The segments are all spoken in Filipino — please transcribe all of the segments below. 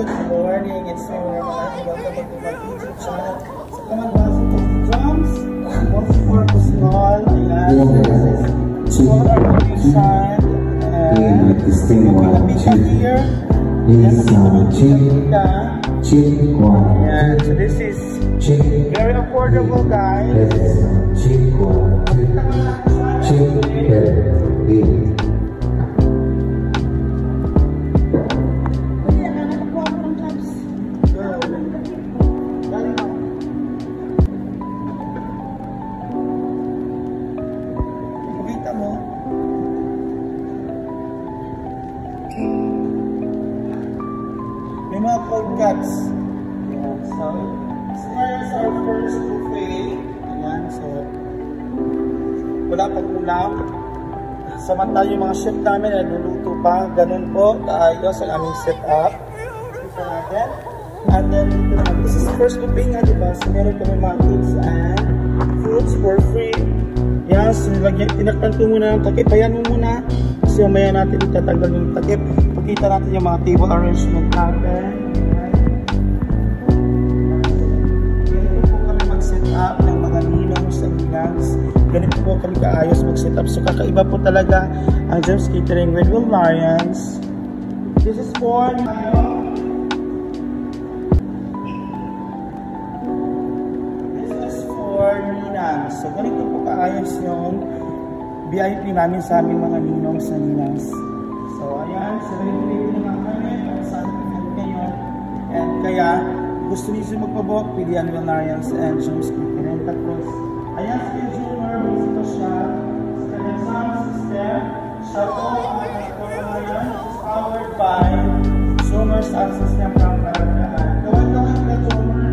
good morning. It's so welcome back to my YouTube channel. Sa Kamanwasan to Drums, multi-purpose mall. Ayan, this is for our location. And pinapita here. Yes, yeah, so this is very affordable, guys. May mga cold cuts. Ayan, so this is our first buffet. Ayan, so wala pang ulam. Samantala yung mga chef namin ay luluto pa. Ganun po tayo sa aming setup. Ito natin. And then this is first buffet nga, diba? So meron kami mga kids and fruits for free. Yan, so tinakpan ko muna ng takip. Ayan mo muna. Kasi mamaya natin itatanggal yung takip. Pakita natin yung mga table arrangement natin. Ganito po kami mag-set up ng mga ninong sa ninangs. Ganito po kami kaayos mag-set up. So kakaiba po talaga ang Gems Catering with Will Lions. This is for ninangs. So ganito po kaayos yung VIP namin sa aming mga ninong sa ninangs. So ayan, so ganito naman kami para sa ating kayo. And kaya gusto niyo magpabok, pilihan Will Lions and Gems Catering. Tapos ayan, scheduler, gusto siya sa kanyang sound system. Siya po ang ngayon is powered by Zoomer sound system from Paragdahan. Gawin ka Zoomer.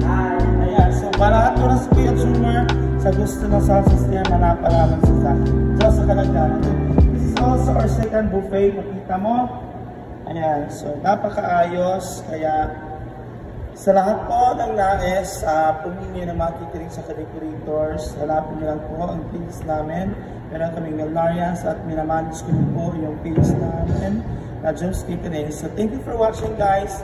Ayan, so para ito na sa Kuya Zoomer sa gusto ng sound system na napalaman sa Kalagdahan. This is also our second buffet. Makita mo. Ayan, so napakaayos. Kaya sa lahat po ng nais, pumili ng mga catering sa decorators, hanapin niyo lang po ang page namin. Meron kaming Will Lions at minamanage ko po yung page namin na Gems Catering. So thank you for watching, guys.